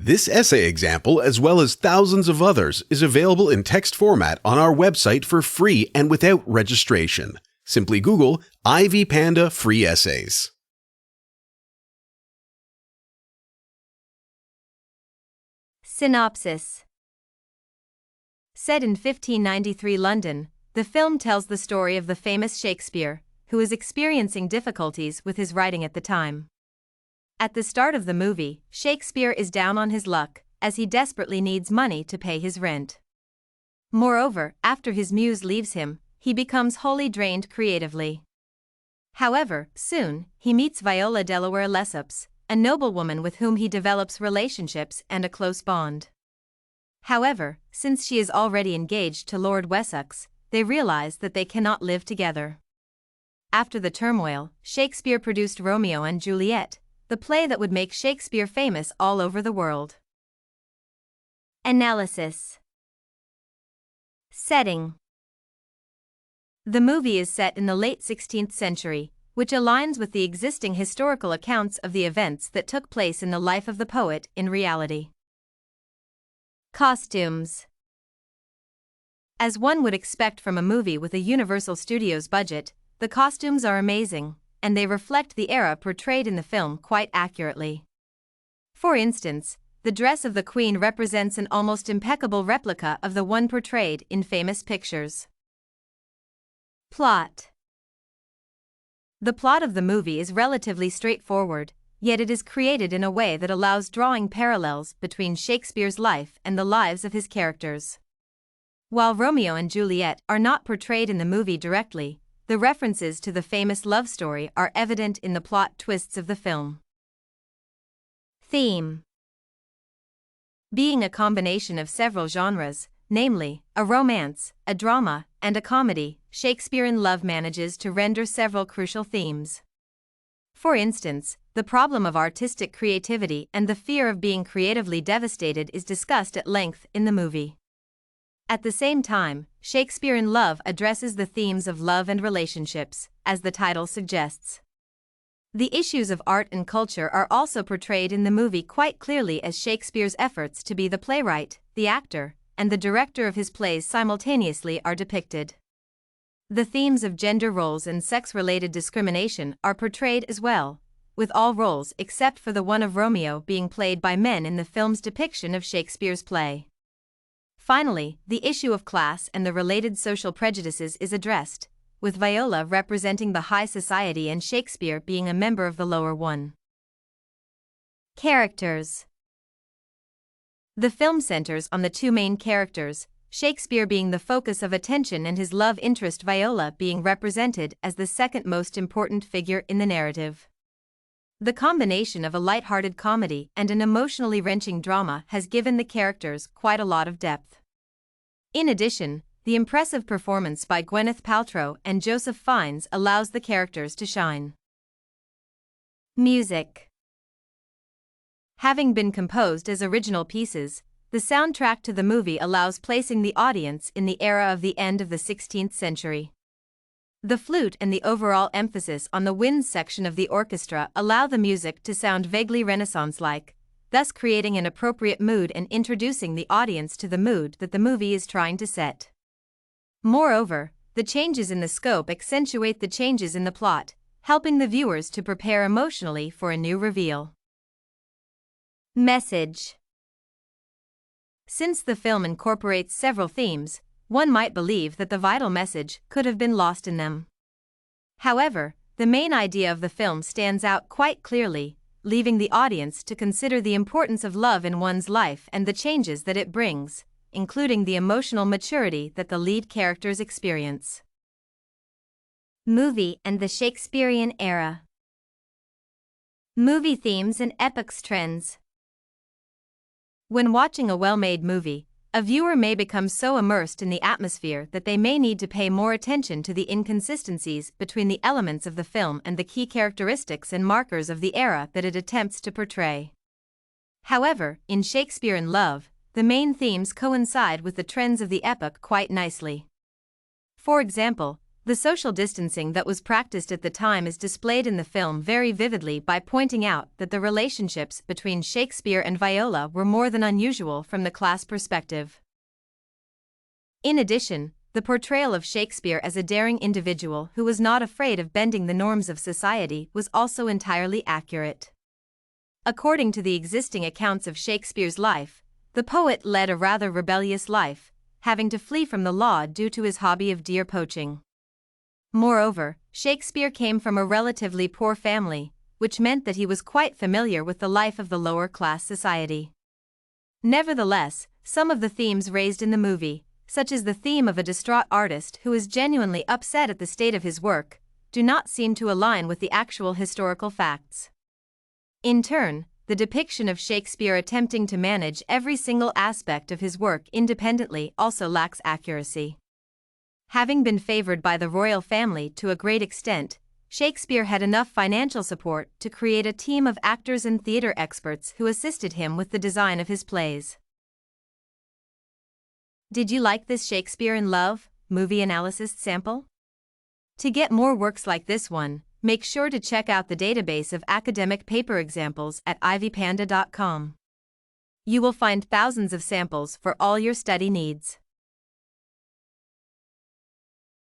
This essay example, as well as thousands of others, is available in text format on our website for free and without registration. Simply Google Ivy Panda Free Essays. Synopsis. Set in 1593 London, the film tells the story of the famous Shakespeare, who is experiencing difficulties with his writing at the time. At the start of the movie, Shakespeare is down on his luck, as he desperately needs money to pay his rent. Moreover, after his muse leaves him, he becomes wholly drained creatively. However, soon, he meets Viola Delaware Lesseps, a noblewoman with whom he develops relationships and a close bond. However, since she is already engaged to Lord Wessex, they realize that they cannot live together. After the turmoil, Shakespeare produced Romeo and Juliet, the play that would make Shakespeare famous all over the world. Analysis. Setting. The movie is set in the late 16th century, which aligns with the existing historical accounts of the events that took place in the life of the poet in reality. Costumes. As one would expect from a movie with a Universal Studios budget, the costumes are amazing, and they reflect the era portrayed in the film quite accurately. For instance, the dress of the Queen represents an almost impeccable replica of the one portrayed in famous pictures. Plot. The plot of the movie is relatively straightforward, yet it is created in a way that allows drawing parallels between Shakespeare's life and the lives of his characters. While Romeo and Juliet are not portrayed in the movie directly, the references to the famous love story are evident in the plot twists of the film. Theme. Being a combination of several genres, namely, a romance, a drama, and a comedy, Shakespearean love manages to render several crucial themes. For instance, the problem of artistic creativity and the fear of being creatively devastated is discussed at length in the movie. At the same time, Shakespearean love addresses the themes of love and relationships, as the title suggests. The issues of art and culture are also portrayed in the movie quite clearly, as Shakespeare's efforts to be the playwright, the actor, and the director of his plays simultaneously are depicted. The themes of gender roles and sex-related discrimination are portrayed as well, with all roles except for the one of Romeo being played by men in the film's depiction of Shakespeare's play. Finally, the issue of class and the related social prejudices is addressed, with Viola representing the high society and Shakespeare being a member of the lower one. Characters. The film centers on the two main characters, Shakespeare being the focus of attention and his love interest Viola being represented as the second most important figure in the narrative. The combination of a light-hearted comedy and an emotionally wrenching drama has given the characters quite a lot of depth. In addition, the impressive performance by Gwyneth Paltrow and Joseph Fiennes allows the characters to shine. Music. Having been composed as original pieces, the soundtrack to the movie allows placing the audience in the era of the end of the 16th century. The flute and the overall emphasis on the winds section of the orchestra allow the music to sound vaguely Renaissance-like, thus creating an appropriate mood and introducing the audience to the mood that the movie is trying to set. Moreover, the changes in the scope accentuate the changes in the plot, helping the viewers to prepare emotionally for a new reveal. Message. Since the film incorporates several themes, one might believe that the vital message could have been lost in them. However, the main idea of the film stands out quite clearly, leaving the audience to consider the importance of love in one's life and the changes that it brings, including the emotional maturity that the lead characters experience. Movie and the Shakespearean era. Movie themes and epochs trends. When watching a well-made movie, a viewer may become so immersed in the atmosphere that they may need to pay more attention to the inconsistencies between the elements of the film and the key characteristics and markers of the era that it attempts to portray. However, in Shakespeare in Love, the main themes coincide with the trends of the epoch quite nicely. For example, The social distancing that was practiced at the time is displayed in the film very vividly by pointing out that the relationships between Shakespeare and Viola were more than unusual from the class perspective. In addition, the portrayal of Shakespeare as a daring individual who was not afraid of bending the norms of society was also entirely accurate. According to the existing accounts of Shakespeare's life, the poet led a rather rebellious life, having to flee from the law due to his hobby of deer poaching. Moreover, Shakespeare came from a relatively poor family, which meant that he was quite familiar with the life of the lower-class society. Nevertheless, some of the themes raised in the movie, such as the theme of a distraught artist who is genuinely upset at the state of his work, do not seem to align with the actual historical facts. In turn, the depiction of Shakespeare attempting to manage every single aspect of his work independently also lacks accuracy. Having been favored by the royal family to a great extent, Shakespeare had enough financial support to create a team of actors and theater experts who assisted him with the design of his plays. Did you like this Shakespeare in Love movie analysis sample? To get more works like this one, make sure to check out the database of academic paper examples at ivypanda.com. You will find thousands of samples for all your study needs.